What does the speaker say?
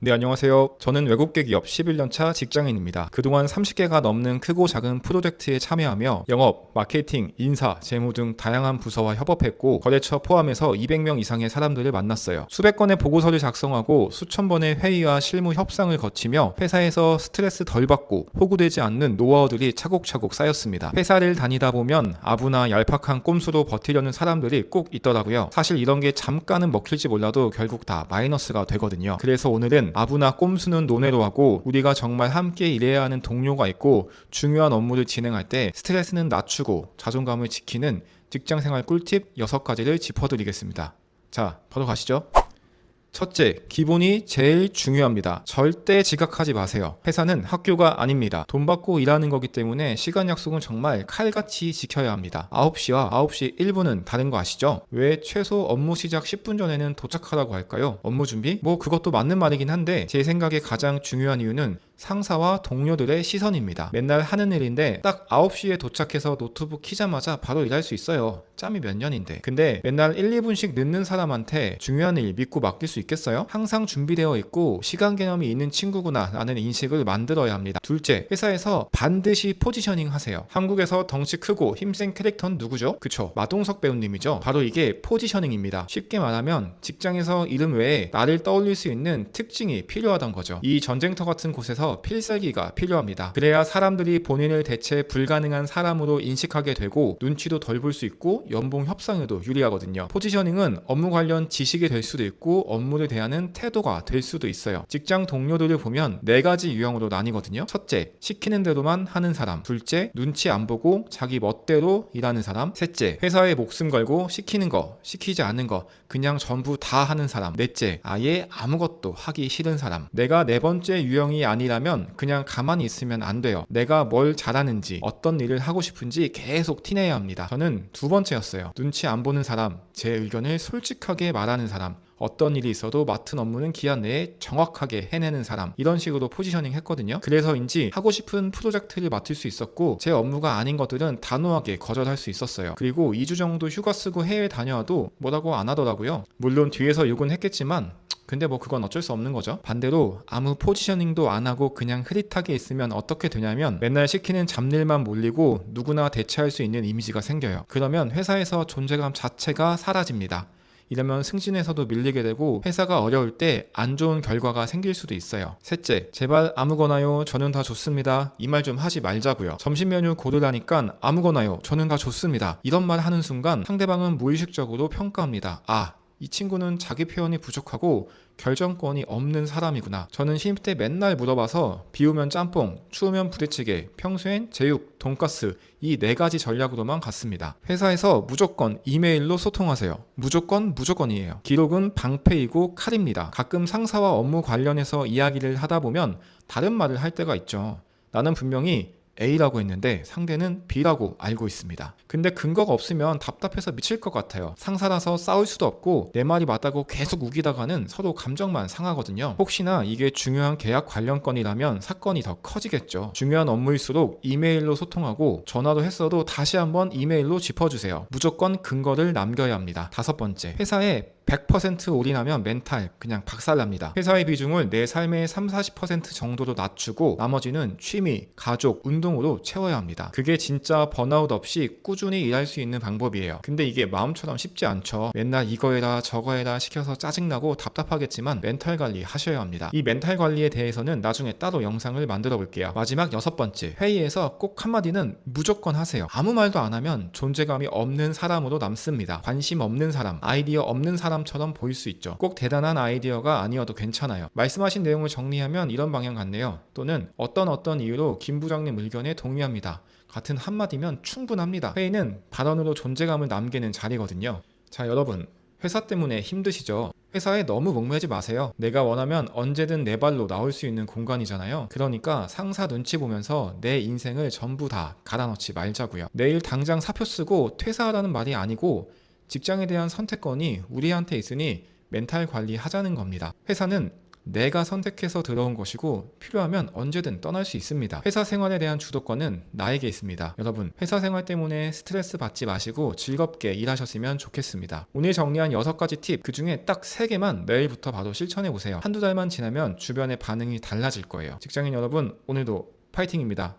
네, 안녕하세요. 저는 외국계 기업 11년차 직장인입니다. 그동안 30개가 넘는 크고 작은 프로젝트에 참여하며 영업, 마케팅, 인사, 재무 등 다양한 부서와 협업했고 거래처 포함해서 200명 이상의 사람들을 만났어요. 수백 건의 보고서를 작성하고 수천 번의 회의와 실무 협상을 거치며 회사에서 스트레스 덜 받고 호구되지 않는 노하우들이 차곡차곡 쌓였습니다. 회사를 다니다 보면 아부나 얄팍한 꼼수로 버티려는 사람들이 꼭 있더라고요. 사실 이런 게 잠깐은 먹힐지 몰라도 결국 다 마이너스가 되거든요. 그래서 오늘은 아부나 꼼수는 논외로 하고 우리가 정말 함께 일해야 하는 동료가 있고 중요한 업무를 진행할 때 스트레스는 낮추고 자존감을 지키는 직장생활 꿀팁 6가지를 짚어드리겠습니다. 자, 바로 가시죠. 첫째, 기본이 제일 중요합니다. 절대 지각하지 마세요. 회사는 학교가 아닙니다. 돈 받고 일하는 거기 때문에 시간 약속은 정말 칼같이 지켜야 합니다. 9시와 9시 1분은 다른 거 아시죠? 왜 최소 업무 시작 10분 전에는 도착하라고 할까요? 업무 준비? 뭐 그것도 맞는 말이긴 한데 제 생각에 가장 중요한 이유는 상사와 동료들의 시선입니다. 맨날 하는 일인데 딱 9시에 도착해서 노트북 키자마자 바로 일할 수 있어요. 짬이 몇 년인데. 근데 맨날 1, 2분씩 늦는 사람한테 중요한 일 믿고 맡길 수 있겠어요? 항상 준비되어 있고 시간 개념이 있는 친구구나 라는 인식을 만들어야 합니다. 둘째, 회사에서 반드시 포지셔닝 하세요. 한국에서 덩치 크고 힘센 캐릭터는 누구죠? 그쵸, 마동석 배우님이죠. 바로 이게 포지셔닝입니다. 쉽게 말하면 직장에서 이름 외에 나를 떠올릴 수 있는 특징이 필요하단 거죠. 이 전쟁터 같은 곳에서 필살기가 필요합니다. 그래야 사람들이 본인을 대체 불가능한 사람으로 인식하게 되고 눈치도 덜 볼 수 있고 연봉 협상에도 유리하거든요. 포지셔닝은 업무 관련 지식이 될 수도 있고 업무를 대하는 태도가 될 수도 있어요. 직장 동료들을 보면 4가지 유형으로 나뉘거든요. 첫째, 시키는 대로만 하는 사람. 둘째, 눈치 안 보고 자기 멋대로 일하는 사람. 셋째, 회사에 목숨 걸고 시키는 거, 시키지 않는 거 그냥 전부 다 하는 사람. 넷째, 아예 아무것도 하기 싫은 사람. 내가 4번째 유형이 아니라면 그냥 가만히 있으면 안 돼요. 내가 뭘 잘하는지 어떤 일을 하고 싶은지 계속 티내야 합니다. 저는 2번째였어요. 눈치 안 보는 사람, 제 의견을 솔직하게 말하는 사람, 어떤 일이 있어도 맡은 업무는 기한 내에 정확하게 해내는 사람, 이런 식으로 포지셔닝 했거든요. 그래서인지 하고 싶은 프로젝트를 맡을 수 있었고 제 업무가 아닌 것들은 단호하게 거절할 수 있었어요. 그리고 2주 정도 휴가 쓰고 해외 다녀와도 뭐라고 안 하더라고요. 물론 뒤에서 욕은 했겠지만 근데 뭐 그건 어쩔 수 없는 거죠. 반대로 아무 포지셔닝도 안 하고 그냥 흐릿하게 있으면 어떻게 되냐면 맨날 시키는 잡일만 몰리고 누구나 대체할 수 있는 이미지가 생겨요. 그러면 회사에서 존재감 자체가 사라집니다. 이러면 승진에서도 밀리게 되고 회사가 어려울 때 안 좋은 결과가 생길 수도 있어요. 셋째, 제발 아무거나요, 저는 다 좋습니다. 이 말 좀 하지 말자고요. 점심 메뉴 고르라니까 아무거나요, 저는 다 좋습니다. 이런 말 하는 순간 상대방은 무의식적으로 평가합니다. 이 친구는 자기 표현이 부족하고 결정권이 없는 사람이구나. 저는 신입 때 맨날 물어봐서 비 오면 짬뽕, 추우면 부대찌개, 평소엔 제육, 돈가스 이 4가지 전략으로만 갔습니다. 회사에서 무조건 이메일로 소통하세요. 무조건이에요. 기록은 방패이고 칼입니다. 가끔 상사와 업무 관련해서 이야기를 하다 보면 다른 말을 할 때가 있죠. 나는 분명히 A라고 했는데 상대는 B라고 알고 있습니다. 근데 근거가 없으면 답답해서 미칠 것 같아요. 상사라서 싸울 수도 없고 내 말이 맞다고 계속 우기다가는 서로 감정만 상하거든요. 혹시나 이게 중요한 계약 관련 건이라면 사건이 더 커지겠죠. 중요한 업무일수록 이메일로 소통하고 전화로 했어도 다시 한번 이메일로 짚어주세요. 무조건 근거를 남겨야 합니다. 5번째, 회사에 100% 올인하면 멘탈 그냥 박살납니다. 회사의 비중을 내 삶의 30-40% 정도로 낮추고 나머지는 취미, 가족, 운동으로 채워야 합니다. 그게 진짜 번아웃 없이 꾸준히 일할 수 있는 방법이에요. 근데 이게 마음처럼 쉽지 않죠. 맨날 이거 해라 저거 해라 시켜서 짜증나고 답답하겠지만 멘탈 관리 하셔야 합니다. 이 멘탈 관리에 대해서는 나중에 따로 영상을 만들어 볼게요. 마지막 6번째, 회의에서 꼭 한마디는 무조건 하세요. 아무 말도 안 하면 존재감이 없는 사람으로 남습니다. 관심 없는 사람, 아이디어 없는 사람처럼 보일 수 있죠. 꼭 대단한 아이디어가 아니어도 괜찮아요. 말씀하신 내용을 정리하면 이런 방향 같네요. 또는 어떤 이유로 김 부장님 의견에 동의합니다. 같은 한마디면 충분합니다. 회의는 발언으로 존재감을 남기는 자리거든요. 자, 여러분, 회사 때문에 힘드시죠? 회사에 너무 목매지 마세요. 내가 원하면 언제든 내 발로 나올 수 있는 공간이잖아요. 그러니까 상사 눈치 보면서 내 인생을 전부 다 갈아넣지 말자고요. 내일 당장 사표 쓰고 퇴사하라는 말이 아니고 직장에 대한 선택권이 우리한테 있으니 멘탈 관리하자는 겁니다. 회사는 내가 선택해서 들어온 것이고 필요하면 언제든 떠날 수 있습니다. 회사 생활에 대한 주도권은 나에게 있습니다. 여러분, 회사 생활 때문에 스트레스 받지 마시고 즐겁게 일하셨으면 좋겠습니다. 오늘 정리한 6가지 팁, 그 중에 딱 3개만 내일부터 바로 실천해 보세요. 한두 달만 지나면 주변의 반응이 달라질 거예요. 직장인 여러분, 오늘도 파이팅입니다.